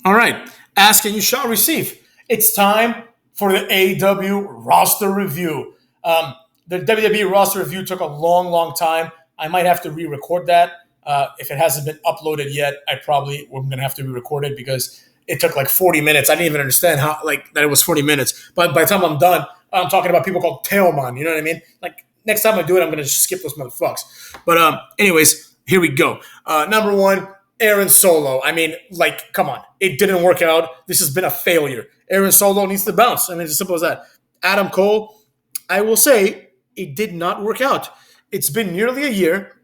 All right. Ask and you shall receive. It's time for the AW roster review. The WWE roster review took a long, long time. I might have to re-record that. If it hasn't been uploaded yet, I probably am going to have to re-record it because it took like 40 minutes. I didn't even understand how that it was 40 minutes. But by the time I'm done, I'm talking about people called Tailman. You know what I mean? Like next time I do it, I'm going to just skip those motherfuckers. But anyways, here we go. Number one, Aaron Solo. I mean, come on. It didn't work out. This has been a failure. Aaron Solo needs to bounce. I mean, it's as simple as that. Adam Cole, I will say, it did not work out. It's been nearly a year,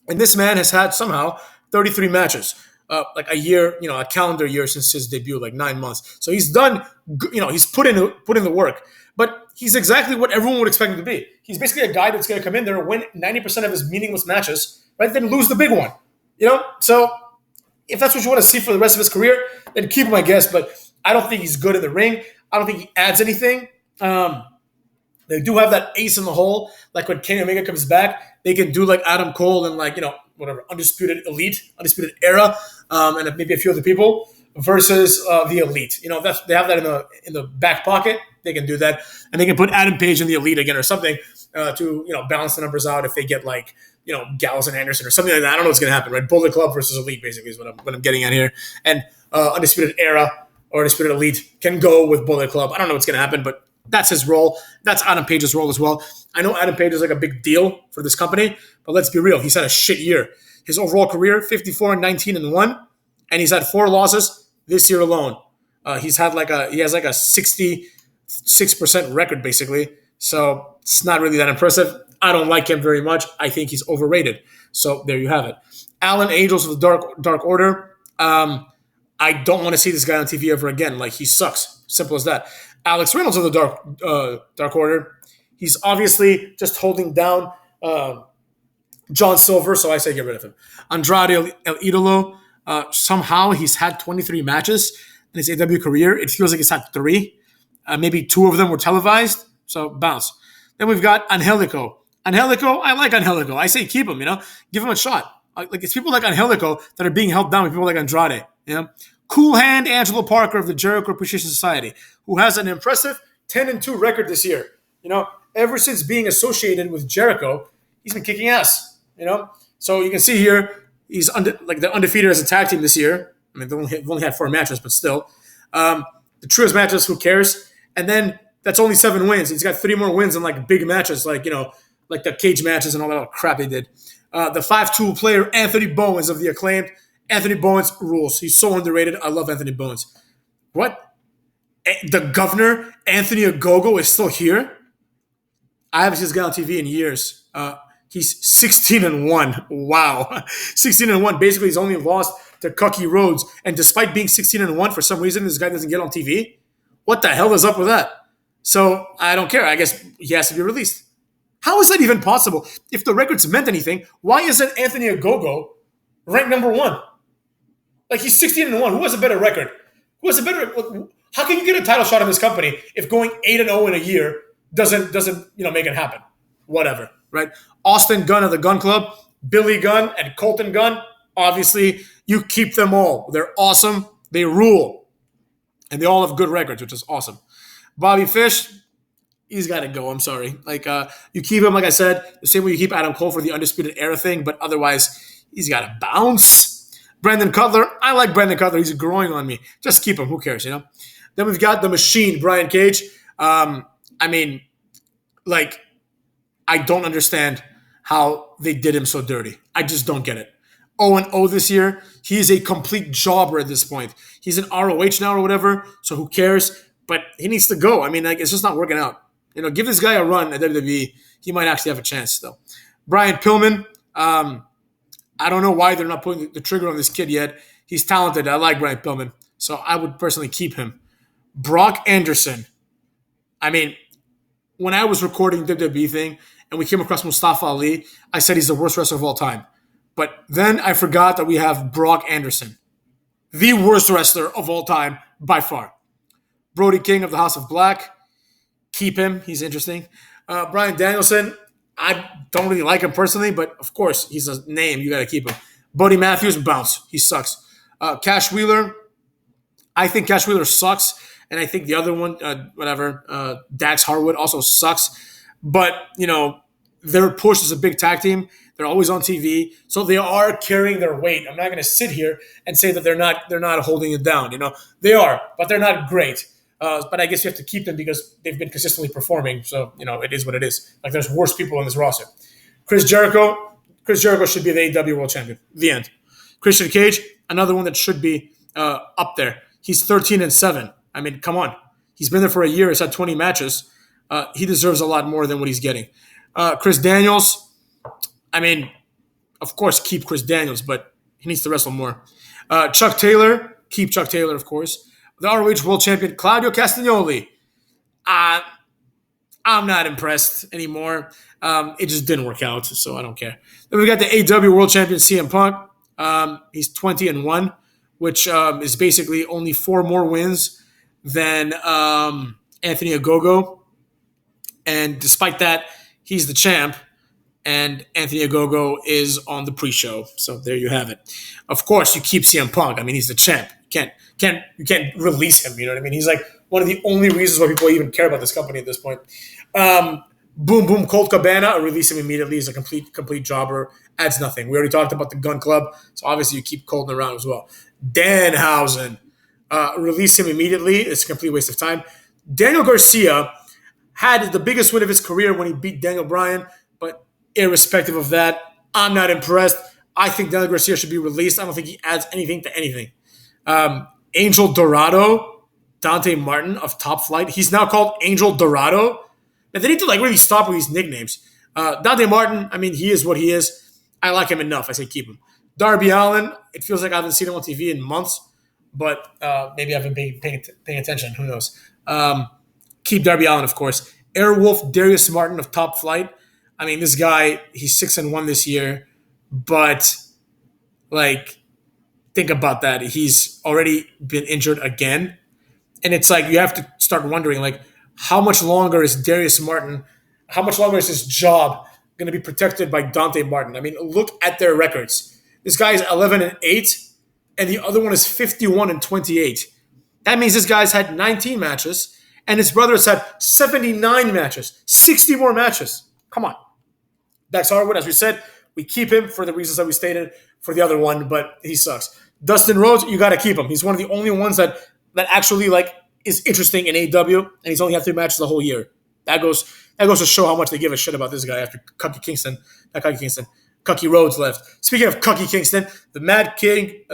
and this man has had somehow 33 matches. Like a year, a calendar year since his debut, like 9 months. So he's done, he's put in the work. But he's exactly what everyone would expect him to be. He's basically a guy that's going to come in there and win 90% of his meaningless matches, right? Then lose the big one. So if that's what you want to see for the rest of his career, then keep him, I guess. But I don't think he's good in the ring. I don't think he adds anything. They do have that ace in the hole. Like when Kenny Omega comes back, they can do like Adam Cole and whatever, Undisputed Elite, Undisputed Era, and maybe a few other people versus the Elite. They have that in the back pocket. They can do that, and they can put Adam Page in the Elite again or something to balance the numbers out if they get Gallows and Anderson or something like that. I don't know what's going to happen, right? Bullet Club versus Elite basically is what I'm getting at here. And Undisputed Era or Undisputed Elite can go with Bullet Club. I don't know what's going to happen, but that's his role. That's Adam Page's role as well. I know Adam Page is like a big deal for this company, but let's be real. He's had a shit year. His overall career, 54-19-1, and he's had 4 losses this year alone. He has like a 66% record basically. So it's not really that impressive. I don't like him very much. I think he's overrated. So there you have it. Alan Angels of the Dark Order. I don't want to see this guy on TV ever again. He sucks. Simple as that. Alex Reynolds of the Dark Order. He's obviously just holding down John Silver, so I say get rid of him. Andrade El Idolo. Somehow he's had 23 matches in his AW career. It feels like he's had 3. Maybe 2 of them were televised, so bounce. Then we've got Angelico. Angelico, I like Angelico. I say keep him, Give him a shot. It's people like Angelico that are being held down with people like Andrade, Cool Hand Angelo Parker of the Jericho Appreciation Society, who has an impressive 10-2 record this year. Ever since being associated with Jericho, he's been kicking ass. So you can see here he's they're undefeated as a tag team this year. I mean, they've only had 4 matches, but still, the truest matches. Who cares? And then that's only 7 wins. He's got 3 more wins in big matches, like the cage matches and all that crap they did. The 5-tool player Anthony Bowens of the Acclaimed. Anthony Bowens rules. He's so underrated. I love Anthony Bowens. What? The governor, Anthony Ogogo, is still here? I haven't seen this guy on TV in years. He's 16-1. Wow. 16-1. Basically, he's only lost to Cucky Rhodes. And despite being 16-1, for some reason, this guy doesn't get on TV? What the hell is up with that? So I don't care. I guess he has to be released. How is that even possible? If the records meant anything, why isn't Anthony Ogogo ranked number 1? He's 16-1. Who has a better record? How can you get a title shot in this company if going 8-0 in a year doesn't make it happen? Whatever, right? Austin Gunn of the Gun Club, Billy Gunn, and Colton Gunn. Obviously, you keep them all. They're awesome. They rule. And they all have good records, which is awesome. Bobby Fish, he's got to go. I'm sorry. You keep him, like I said, the same way you keep Adam Cole for the Undisputed Era thing, but otherwise, he's got to bounce. Brandon Cutler, I like Brandon Cutler. He's growing on me. Just keep him. Who cares, Then we've got the Machine, Brian Cage. I don't understand how they did him so dirty. I just don't get it. 0-0 this year. He is a complete jobber at this point. He's in ROH now or whatever, so who cares? But he needs to go. It's just not working out. Give this guy a run at WWE. He might actually have a chance, though. Brian Pillman, I don't know why they're not putting the trigger on this kid yet. He's talented. I like Brian Pillman, so I would personally keep him. Brock Anderson. When I was recording the WWE thing and we came across Mustafa Ali, I said he's the worst wrestler of all time. But then I forgot that we have Brock Anderson, the worst wrestler of all time by far. Brody King of the House of Black. Keep him. He's interesting. Bryan Danielson. I don't really like him personally, but of course, he's a name. You got to keep him. Buddy Matthews, bounce. He sucks. Cash Wheeler, I think Cash Wheeler sucks, and I think the other one, Dax Harwood also sucks. But their push is a big tag team. They're always on TV, so they are carrying their weight. I'm not going to sit here and say that they're not holding it down. They are, but they're not great. But I guess you have to keep them because they've been consistently performing. So it is what it is. Like there's worse people on this roster. Chris Jericho. Chris Jericho should be the AEW World Champion. The end. Christian Cage, another one that should be up there. He's 13-7. I mean, come on. He's been there for a year. He's had 20 matches. He deserves a lot more than what he's getting. Chris Daniels, I mean, of course, keep Chris Daniels, but he needs to wrestle more. Chuck Taylor, keep Chuck Taylor, of course. The ROH World Champion, Claudio Castagnoli. I'm not impressed anymore. It just didn't work out, so I don't care. Then we got the AEW World Champion, CM Punk. He's 20-1, which is basically only 4 more wins than Anthony Ogogo. And despite that, he's the champ, and Anthony Ogogo is on the pre-show. So there you have it. Of course, you keep CM Punk. I mean, he's the champ. You can't release him. You know what I mean? He's like one of the only reasons why people even care about this company at this point. Boom Boom Colt Cabana, release him immediately. He's a complete jobber. Adds nothing. We already talked about the Gun Club, so obviously you keep Colton around as well. Danhausen, release him immediately. It's a complete waste of time. Daniel Garcia had the biggest win of his career when he beat Daniel Bryan, but irrespective of that, I'm not impressed. I think Daniel Garcia should be released. I don't think he adds anything to anything. Angel Dorado, Dante Martin of Top Flight. He's now called Angel Dorado. And they need to really stop with these nicknames. Dante Martin, I mean, he is what he is. I like him enough. I say keep him. Darby Allin, it feels like I haven't seen him on TV in months, but maybe I haven't been paying attention. Who knows? Keep Darby Allin, of course. Airwolf Darius Martin of Top Flight. I mean, this guy, he's 6-1 this year, but think about that. He's already been injured again. And it's you have to start wondering, how much longer is Darius Martin, how much longer is his job going to be protected by Dante Martin? I mean, look at their records. This guy is 11-8, and the other one is 51-28. That means this guy's had 19 matches, and his brother has had 79 matches, 60 more matches. Come on. Dax Harwood, as we said, we keep him for the reasons that we stated for the other one, but he sucks. Dustin Rhodes, you got to keep him. He's one of the only ones that actually is interesting in AEW, and he's only had 3 matches the whole year. That goes to show how much they give a shit about this guy after Cucky Rhodes left. Speaking of Cucky Kingston, the Mad King,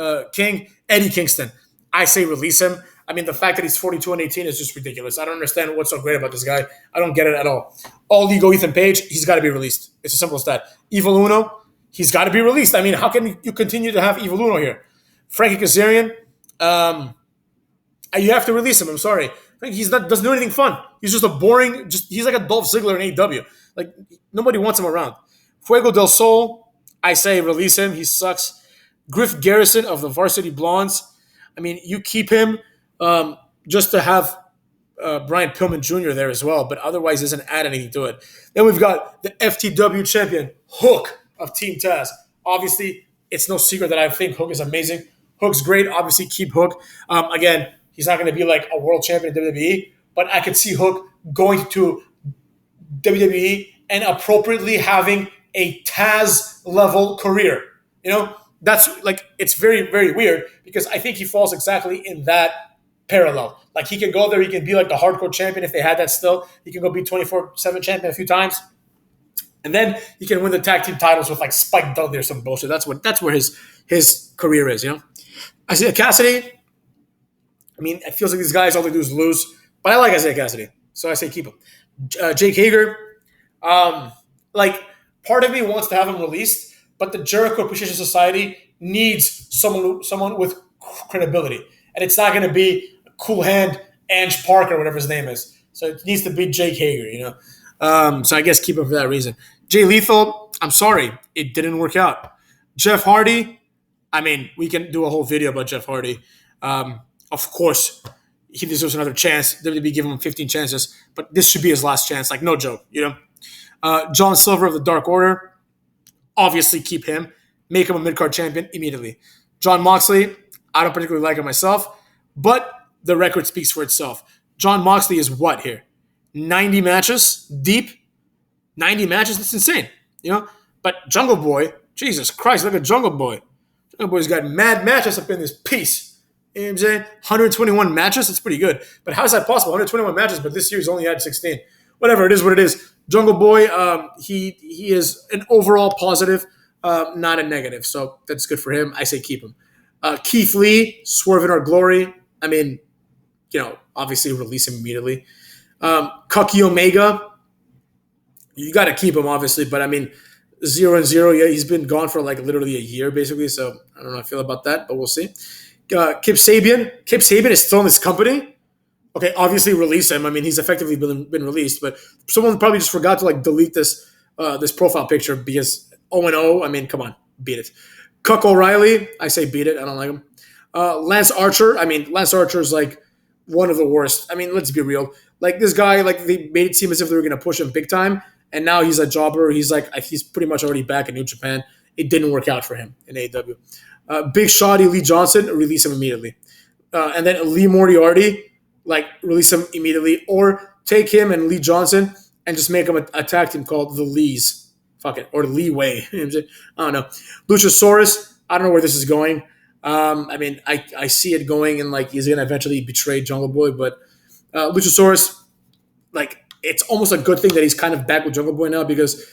Eddie Kingston. I say release him. I mean, the fact that he's 42-18 is just ridiculous. I don't understand what's so great about this guy. I don't get it at all. All Ego Ethan Page, he's got to be released. It's as simple as that. Evil Uno, he's got to be released. I mean, how can you continue to have Evil Uno here? Frankie Kazarian, you have to release him. I'm sorry. He doesn't do anything fun. He's just a boring, he's like a Dolph Ziggler in AEW. Nobody wants him around. Fuego del Sol, I say release him. He sucks. Griff Garrison of the Varsity Blondes. I mean, you keep him just to have Brian Pillman Jr. there as well, but otherwise doesn't add anything to it. Then we've got the FTW champion, Hook of Team Taz. Obviously, it's no secret that I think Hook is amazing. Hook's great. Obviously, keep Hook. Again, he's not going to be like a world champion in WWE, but I could see Hook going to WWE and appropriately having a Taz-level career. That's it's very, very weird because I think he falls exactly in that parallel. He can go there, he can be the hardcore champion if they had that still. He can go be 24/7 champion a few times. And then he can win the tag team titles with Spike Dudley or some bullshit. That's where his career is, Isaiah Cassidy, I mean, it feels like these guys, all they do is lose. But I like Isaiah Cassidy, so I say keep him. Jake Hager, part of me wants to have him released, but the Jericho Appreciation Society needs someone with credibility. And it's not going to be Cool Hand, Ange Park, or whatever his name is. So it needs to be Jake Hager, So I guess keep him for that reason. Jay Lethal, I'm sorry, it didn't work out. Jeff Hardy, I mean, we can do a whole video about Jeff Hardy. Of course, he deserves another chance. WWE give him 15 chances, but this should be his last chance. No joke, John Silver of the Dark Order, obviously keep him. Make him a mid-card champion immediately. John Moxley, I don't particularly like him myself, but the record speaks for itself. John Moxley is what here? 90 matches deep? 90 matches? That's insane. You know? But Jungle Boy, Jesus Christ, look at Jungle Boy. Jungle Boy's got mad matches up in this piece. You know what I'm saying? 121 matches? That's pretty good. But how is that possible? 121 matches, but this year's only had 16. Whatever, it is what it is. Jungle Boy, he is an overall positive, not a negative. So that's good for him. I say keep him. Keith Lee, Swerve in Our Glory. I mean, obviously release him immediately. Kuki Omega, you got to keep him, obviously. But I mean, 0-0, yeah, he's been gone for like literally a year, basically. So I don't know how I feel about that, but we'll see. Kip Sabian. Kip Sabian is still in this company. Okay, obviously release him. I mean, he's effectively been released, but someone probably just forgot to like delete this profile picture because 0-0. I mean, come on, beat it. Cuck O'Reilly, I say beat it. I don't like him. Lance Archer. I mean, Lance Archer is like one of the worst. I mean, let's be real. Like this guy, like they made it seem as if they were going to push him big time, and now he's a jobber. He's pretty much already back in New Japan. It didn't work out for him in AEW. Big Shotty Lee Johnson, release him immediately, and then Lee Moriarty. Like, release him immediately. Or take him and Lee Johnson and just make him a tag team called the Lees. Fuck it. Or the Leeway. I don't know. Luchasaurus, I don't know where this is going. I mean, I see it going and, like, he's going to eventually betray Jungle Boy. But Luchasaurus, like, it's almost a good thing that he's kind of back with Jungle Boy now because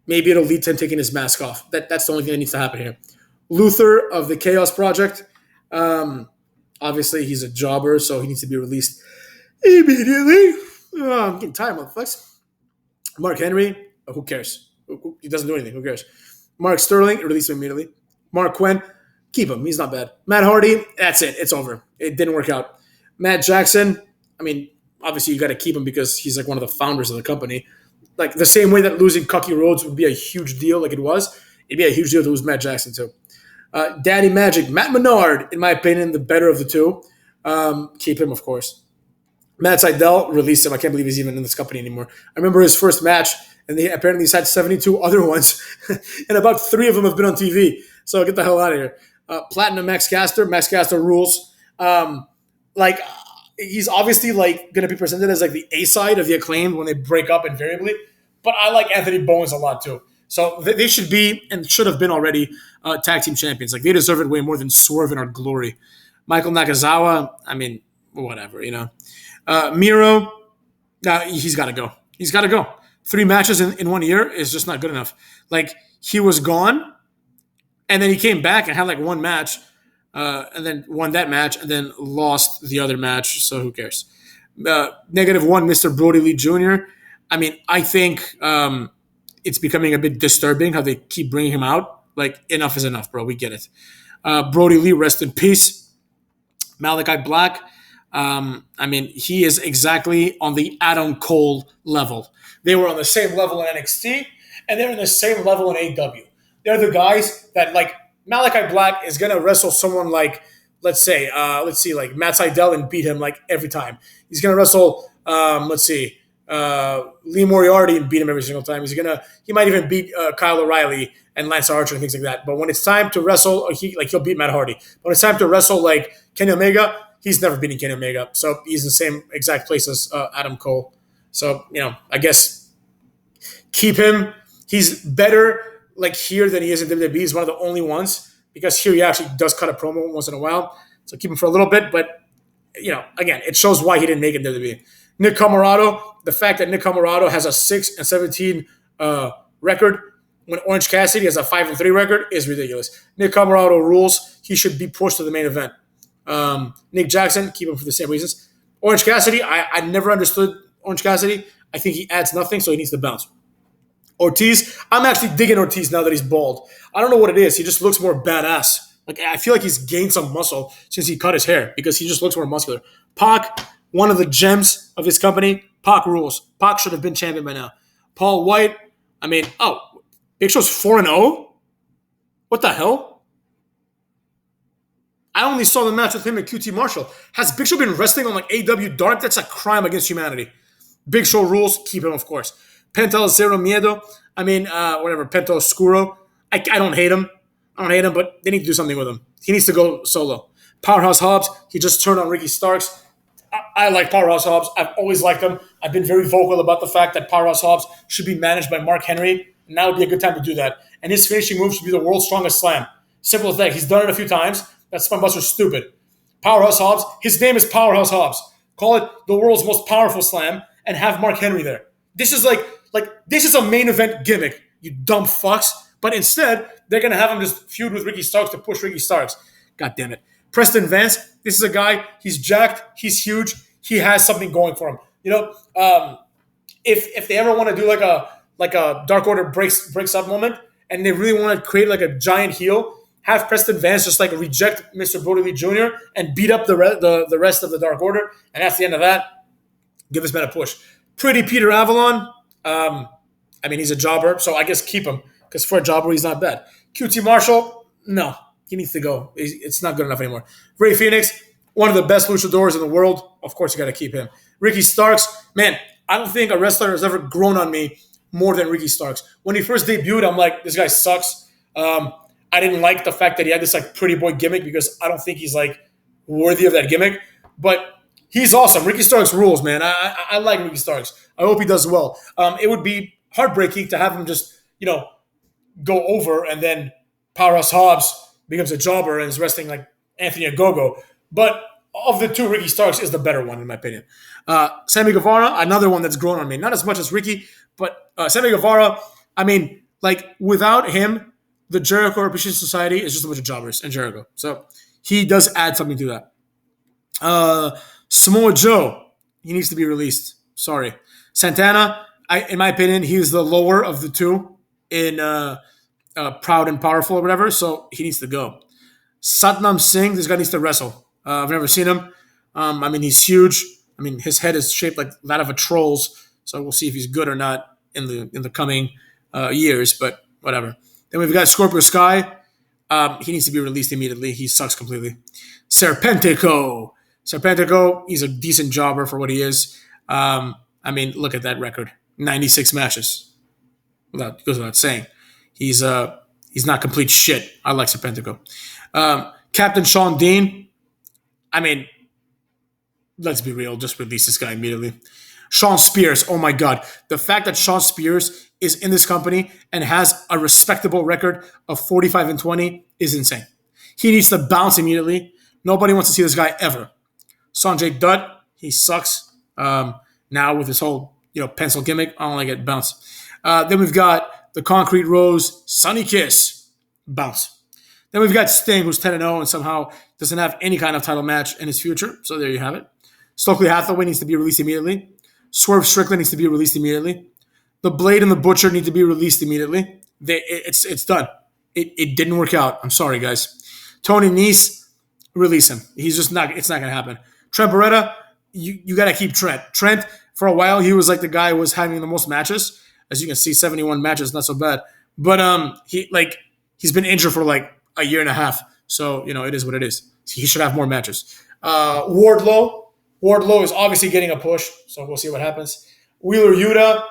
maybe it'll lead to him taking his mask off. That's the only thing that needs to happen here. Luther of the Chaos Project. Obviously, he's a jobber, so he needs to be released immediately. I'm getting tired, motherfuckers. Mark Henry, who cares? He doesn't do anything. Who cares? Mark Sterling, release him immediately. Mark Quinn, keep him. He's not bad. Matt Hardy, that's it. It's over. It didn't work out. Matt Jackson, I mean, obviously you got to keep him because he's like one of the founders of the company. Like the same way that losing Cucky Rhodes would be a huge deal like it was, it'd be a huge deal to lose Matt Jackson too. Daddy Magic, Matt Menard, in my opinion, the better of the two. Keep him, of course. Matt Sydal, release him. I can't believe he's even in this company anymore. I remember his first match, and apparently he's had 72 other ones, and about 3 of them have been on TV. So get the hell out of here. Platinum Max Caster rules. He's obviously like going to be presented as like the A side of the Acclaimed when they break up invariably, but I like Anthony Bowens a lot too. So they should be and should have been already tag team champions. Like they deserve it way more than Swerve in Our Glory. Michael Nakazawa, I mean, whatever, Miro, he's got to go. He's got to go. 3 matches in 1 year is just not good enough. Like he was gone, and then he came back and had like 1 match, and then won that match, and then lost the other match. So who cares? -1, Mr. Brody Lee Jr. I mean, I think. It's becoming a bit disturbing how they keep bringing him out. Like, enough is enough, bro. We get it. Brody Lee, rest in peace. Malachi Black, I mean, he is exactly on the Adam Cole level. They were on the same level in NXT, and they're on the same level in AEW. They're the guys that, like, Malachi Black is going to wrestle someone like, let's see, like Matt Sydal and beat him, like, every time. He's going to wrestle, Lee Moriarty and beat him every single time. He might even beat Kyle O'Reilly and Lance Archer and things like that. But when it's time to wrestle, he'll beat Matt Hardy. When it's time to wrestle like Kenny Omega, he's never beating Kenny Omega. So he's in the same exact place as Adam Cole. So, I guess keep him. He's better like here than he is in WWE. He's one of the only ones because here he actually does cut a promo once in a while. So keep him for a little bit. But, again, it shows why he didn't make it in WWE. Nick Comoroto, the fact that Nick Comoroto has a 6-17 record when Orange Cassidy has a 5-3 record is ridiculous. Nick Comoroto rules. He should be pushed to the main event. Nick Jackson, keep him for the same reasons. Orange Cassidy, I never understood Orange Cassidy. I think he adds nothing, so he needs to bounce. Ortiz, I'm actually digging Ortiz now that he's bald. I don't know what it is. He just looks more badass. Like I feel like he's gained some muscle since he cut his hair because he just looks more muscular. Pac, one of the gems of his company, Pac rules. Pac should have been champion by now. Paul White, I mean, Big Show's 4-0? What the hell? I only saw the match with him and QT Marshall. Has Big Show been wrestling on like AW Dark? That's a crime against humanity. Big Show rules, keep him, of course. Penta El Cero Miedo, I mean, Penta Oscuro. I don't hate him. But they need to do something with him. He needs to go solo. Powerhouse Hobbs, he just turned on Ricky Starks. I like Powerhouse Hobbs. I've always liked him. I've been very vocal about the fact that Powerhouse Hobbs should be managed by Mark Henry. Now would be a good time to do that. And his finishing move should be the world's strongest slam. Simple as that. He's done it a few times. That spine buster's stupid. Powerhouse Hobbs. His name is Powerhouse Hobbs. Call it the world's most powerful slam and have Mark Henry there. This is like this is a main event gimmick, you dumb fucks. But instead, they're gonna have him just feud with Ricky Starks to push Ricky Starks. God damn it. Preston Vance, this is a guy, he's jacked, he's huge, he has something going for him. If they ever want to do like a Dark Order breaks up moment, and they really want to create like a giant heel, have Preston Vance just like reject Mr. Brody Lee Jr. and beat up the rest of the Dark Order, and that's the end of that. Give this man a push. Pretty Peter Avalon, he's a jobber, so I guess keep him, because for a jobber, he's not bad. QT Marshall, no, he needs to go. It's not good enough anymore. Ray Phoenix, one of the best luchadors in the world. Of course, you got to keep him. Ricky Starks, man, I don't think a wrestler has ever grown on me more than Ricky Starks. When he first debuted, I'm like, this guy sucks. I didn't like the fact that he had this like pretty boy gimmick, because I don't think he's like worthy of that gimmick. But he's awesome. Ricky Starks rules, man. I like Ricky Starks. I hope he does well. It would be heartbreaking to have him just, go over, and then Powerhouse Hobbs becomes a jobber and is wrestling like Anthony Ogogo. But of the two, Ricky Starks is the better one, in my opinion. Sammy Guevara, another one that's grown on me. Not as much as Ricky, but Sammy Guevara, without him, the Jericho Appreciation Society is just a bunch of jobbers and Jericho. So he does add something to that. Samoa Joe, he needs to be released. Sorry. Santana, in my opinion, he's the lower of the two in Proud and Powerful or whatever, so he needs to go. Satnam Singh, this guy needs to wrestle. I've never seen him. He's huge. His head is shaped like that of a troll's, so we'll see if he's good or not in the coming years, but whatever. Then we've got Scorpio Sky. He needs to be released immediately. He sucks completely. Serpentico, he's a decent jobber for what he is. Look at that record. 96 matches. Goes without saying. He's not complete shit. I like Serpentico. Captain Sean Dean. Let's be real. Just release this guy immediately. Sean Spears. Oh my God. The fact that Sean Spears is in this company and has a respectable record of 45-20 is insane. He needs to bounce immediately. Nobody wants to see this guy ever. Sanjay Dutt. He sucks. Now with this whole pencil gimmick, I don't like it. Bounce. Then we've got the Concrete Rose, Sunny Kiss, bounce. Then we've got Sting, who's 10-0 and somehow doesn't have any kind of title match in his future. So there you have it. Stokely Hathaway needs to be released immediately. Swerve Strickland needs to be released immediately. The Blade and the Butcher need to be released immediately. It's done. It didn't work out. I'm sorry, guys. Tony Nese, release him. He's just not. It's not going to happen. Trent Beretta, you got to keep Trent. Trent, for a while, he was like the guy who was having the most matches. As you can see, 71 matches, not so bad. But he's been injured for like a year and a half. So, it is what it is. He should have more matches. Wardlow is obviously getting a push, so we'll see what happens. Wheeler Yuta,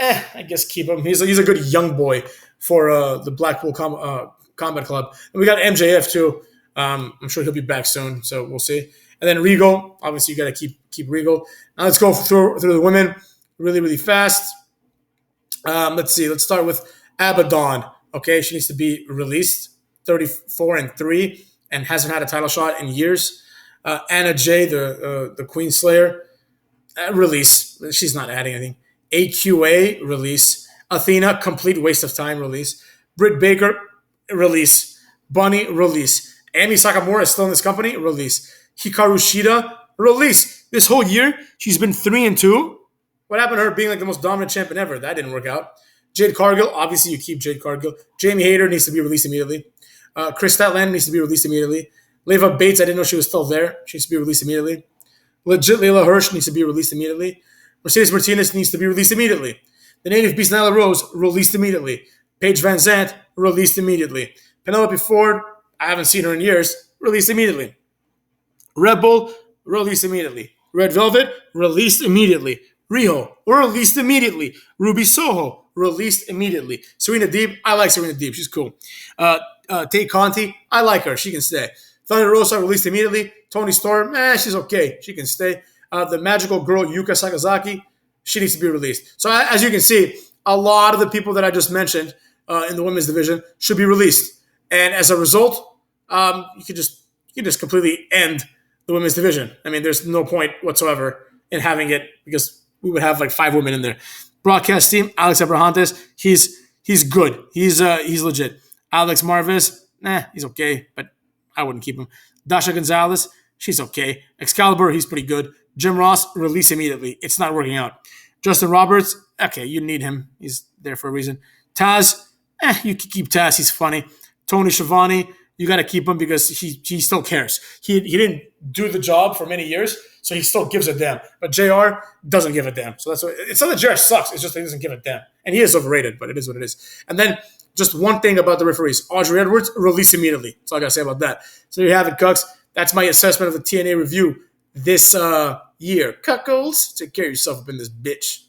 I guess keep him. He's a good young boy for the Blackpool Combat Club. And we got MJF too. I'm sure he'll be back soon, so we'll see. And then Regal, obviously you got to keep Regal. Now let's go through the women really, really fast. Let's see. Let's start with Abaddon. Okay, she needs to be released. 34-3 and hasn't had a title shot in years. Anna Jay, the Queen Slayer, release. She's not adding anything. AQA, release. Athena, complete waste of time, release. Britt Baker, release. Bunny, release. Amy Sakamura is still in this company, release. Hikaru Shida, release. This whole year, she's been 3-2. What happened to her being like the most dominant champion ever? That didn't work out. Jade Cargill, obviously you keep Jade Cargill. Jamie Hayter needs to be released immediately. Chris Statlander needs to be released immediately. Leva Bates, I didn't know she was still there. She needs to be released immediately. Legit Layla Hirsch needs to be released immediately. Mercedes Martinez needs to be released immediately. The Native Beast Nyla Rose, released immediately. Paige Van Zandt, released immediately. Penelope Ford, I haven't seen her in years, released immediately. Red Bull, released immediately. Red Velvet, released immediately. Riho, released immediately. Ruby Soho, released immediately. Serena Deeb, I like Serena Deeb. She's cool. Tay Conti, I like her. She can stay. Thunder Rosa released immediately. Tony Storm, she's okay. She can stay. The magical girl Yuka Sakazaki, she needs to be released. So as you can see, a lot of the people that I just mentioned in the women's division should be released. And as a result, you can just completely end the women's division. I mean, there's no point whatsoever in having it because we would have like 5 women in there. Broadcast team, Alex Abrahantes, he's good. He's legit. Alex Marvis, he's okay, but I wouldn't keep him. Dasha Gonzalez, she's okay. Excalibur, he's pretty good. Jim Ross, release immediately. It's not working out. Justin Roberts, okay, you need him. He's there for a reason. Taz, you can keep Taz. He's funny. Tony Schiavone, you got to keep him because he still cares. He didn't do the job for many years, so he still gives a damn. But JR doesn't give a damn. So that's what, it's not that JR sucks. It's just that he doesn't give a damn. And he is overrated, but it is what it is. And then just one thing about the referees. Audrey Edwards, release immediately. That's all I got to say about that. So you have it, Cucks. That's my assessment of the TNA review this year. Cuckolds, take care of yourself up in this bitch.